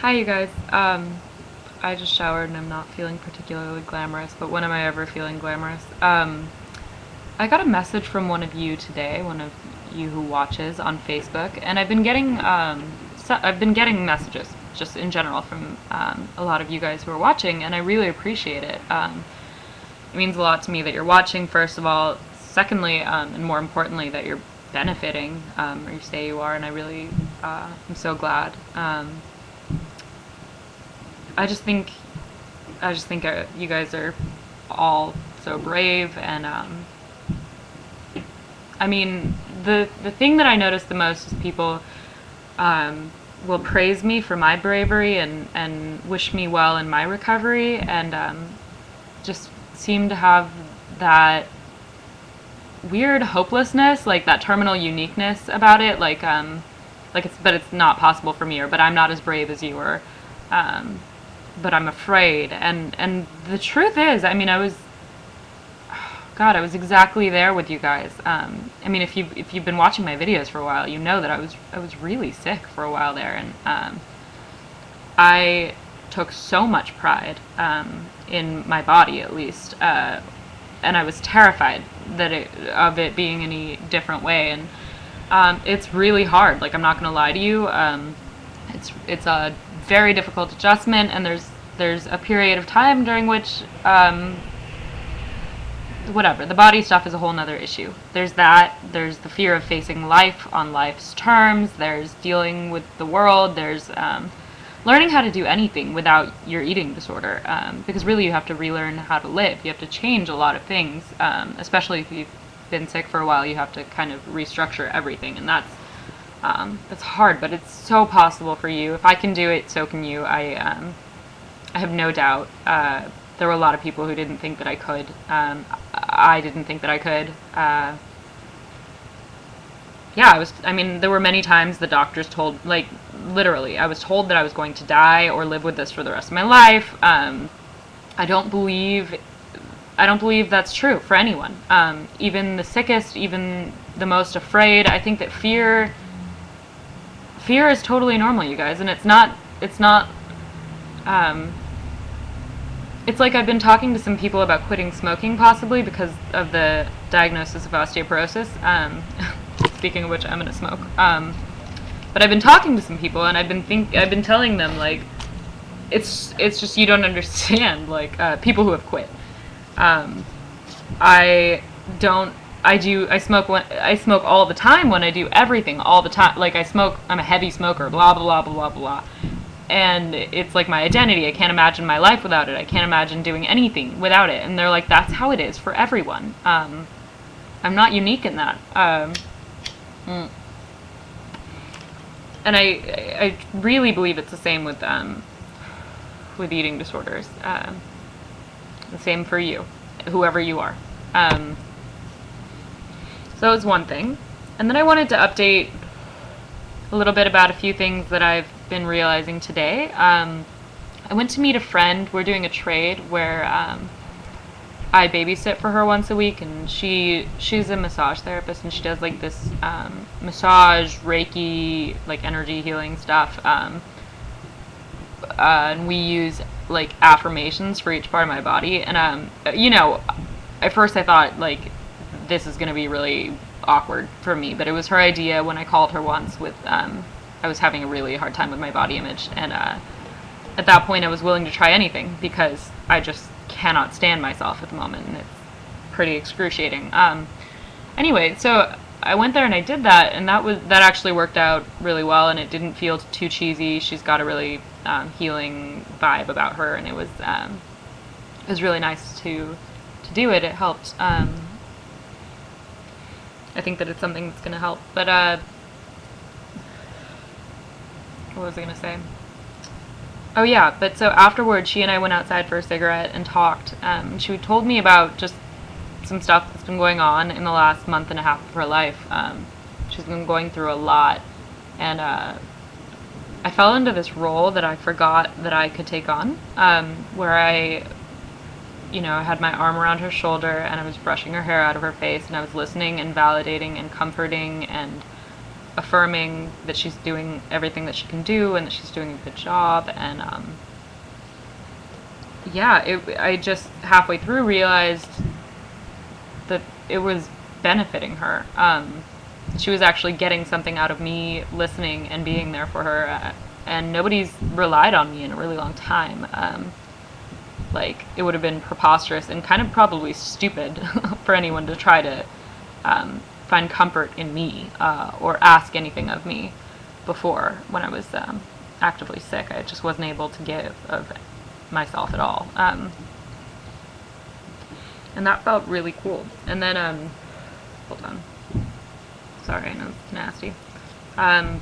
Hi, you guys. I just showered and I'm not feeling particularly glamorous, but when am I ever feeling glamorous? I got a message from one of you today, one of you who watches on Facebook, and I've been getting messages just in general from a lot of you guys who are watching, and I really appreciate it. It means a lot to me that you're watching, first of all. Secondly, and more importantly, that you're benefiting, or you say you are, and I really am so glad. I just think you guys are all so brave, and I mean, the thing that I notice the most is people will praise me for my bravery and wish me well in my recovery, and just seem to have that weird hopelessness, like that terminal uniqueness about it, like it's not possible for me, or but I'm not as brave as you, or but I'm afraid. And the truth is, I mean, I was exactly there with you guys. I mean, if you've been watching my videos for a while, you know that I was really sick for a while there, and I took so much pride in my body, at least, and I was terrified of it being any different way. And it's really hard. Like, I'm not going to lie to you. It's a very difficult adjustment, and there's a period of time during which whatever, the body stuff is a whole nother issue. There's the fear of facing life on life's terms, there's dealing with the world, there's learning how to do anything without your eating disorder, because really you have to relearn how to live. You have to change a lot of things, especially if you've been sick for a while. You have to kind of restructure everything, and that's hard, but it's so possible for you. If I can do it, so can you. I have no doubt. There were a lot of people who didn't think that I could. I didn't think that I could. I mean, there were many times the doctors told, like, literally, I was told that I was going to die or live with this for the rest of my life. I don't believe that's true for anyone. Even the sickest, even the most afraid. I think that fear is totally normal, you guys, and it's not, it's like I've been talking to some people about quitting smoking, possibly because of the diagnosis of osteoporosis. Speaking of which, I'm gonna smoke. But I've been talking to some people, and I've been telling them, like, it's just you don't understand. Like, people who have quit. I smoke all the time when I do everything all the time. Like, I'm a heavy smoker. Blah blah blah blah blah. And it's like my identity. I can't imagine my life without it. I can't imagine doing anything without it. And they're like, that's how it is for everyone. I'm not unique in that. And I really believe it's the same with eating disorders. The same for you, whoever you are. So that was one thing. And then I wanted to update a little bit about a few things that I've been realizing today. I went to meet a friend. We're doing a trade where I babysit for her once a week, and she's a massage therapist, and she does like this massage, Reiki, like energy healing stuff. And we use like affirmations for each part of my body. And at first I thought, like, this is going to be really awkward for me, but it was her idea when I called her once with I was having a really hard time with my body image, and at that point I was willing to try anything because I just cannot stand myself at the moment, and it's pretty excruciating. Anyway, so I went there and I did that, and that actually worked out really well, and it didn't feel too cheesy. She's got a really healing vibe about her, and it was really nice to do it. It helped. I think that it's something that's going to help. But what was I going to say? Oh yeah, but so afterwards, she and I went outside for a cigarette and talked. She told me about just some stuff that's been going on in the last month and a half of her life. She's been going through a lot, and I fell into this role that I forgot that I could take on, where I had my arm around her shoulder, and I was brushing her hair out of her face, and I was listening and validating and comforting and affirming that she's doing everything that she can do and that she's doing a good job. And I just halfway through realized that it was benefiting her. She was actually getting something out of me listening and being there for her. And nobody's relied on me in a really long time. Like, it would have been preposterous and kind of probably stupid for anyone to try to find comfort in me or ask anything of me before, when I was actively sick. I just wasn't able to give of myself at all. And that felt really cool. And then, hold on. Sorry, I know it's nasty. And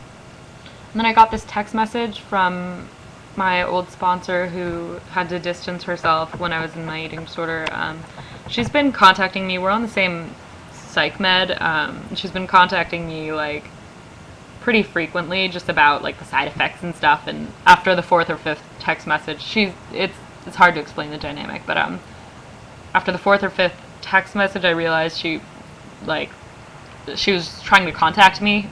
then I got this text message from my old sponsor who had to distance herself when I was in my eating disorder. She's been contacting me. We're on the same psych med. She's been contacting me like pretty frequently just about like the side effects and stuff. And after the fourth or fifth text message, it's hard to explain the dynamic, but after the fourth or fifth text message, I realized she was trying to contact me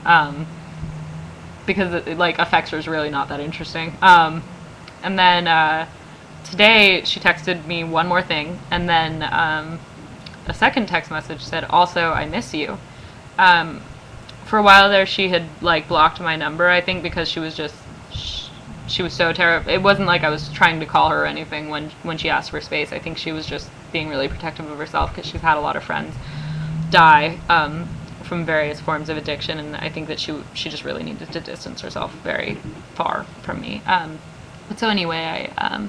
because it affects her is really not that interesting. And then today she texted me one more thing, and then a second text message said, "Also, I miss you." For a while there, she had blocked my number, I think, because she was so terrified. It wasn't like I was trying to call her or anything when she asked for space. I think she was just being really protective of herself because she's had a lot of friends die from various forms of addiction, and I think that she just really needed to distance herself very far from me. But so anyway, I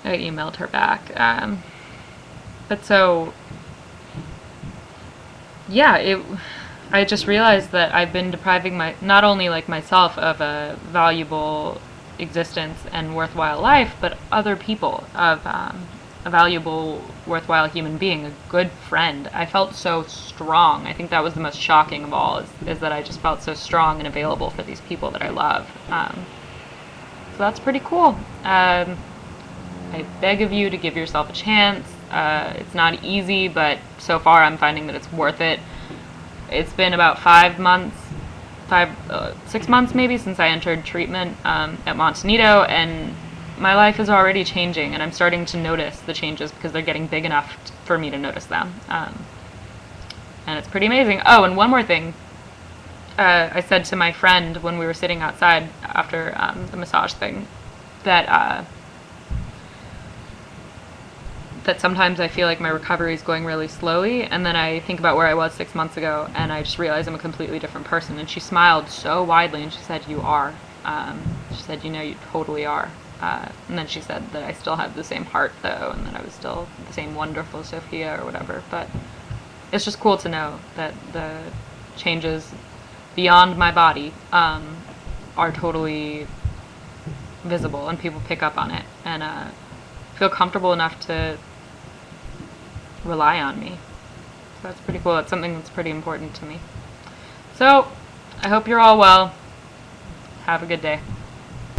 emailed her back. But so, yeah, I just realized that I've been depriving not only myself of a valuable existence and worthwhile life, but other people of a valuable, worthwhile human being, a good friend. I felt so strong. I think that was the most shocking of all, is that I just felt so strong and available for these people that I love. So that's pretty cool. I beg of you to give yourself a chance. It's not easy, but so far I'm finding that it's worth it. It's been about 6 months maybe since I entered treatment at Montanito, and my life is already changing, and I'm starting to notice the changes because they're getting big enough for me to notice them. And it's pretty amazing. Oh, and one more thing. I said to my friend when we were sitting outside after the massage thing that sometimes I feel like my recovery is going really slowly, and then I think about where I was 6 months ago, and I just realize I'm a completely different person. And she smiled so widely, and she said, "You are." She said, "You totally are." And then she said that I still have the same heart, though, and that I was still the same wonderful Sophia or whatever. But it's just cool to know that the changes beyond my body are totally visible, and people pick up on it and feel comfortable enough to rely on me. So that's pretty cool. It's something that's pretty important to me. So I hope you're all well. Have a good day.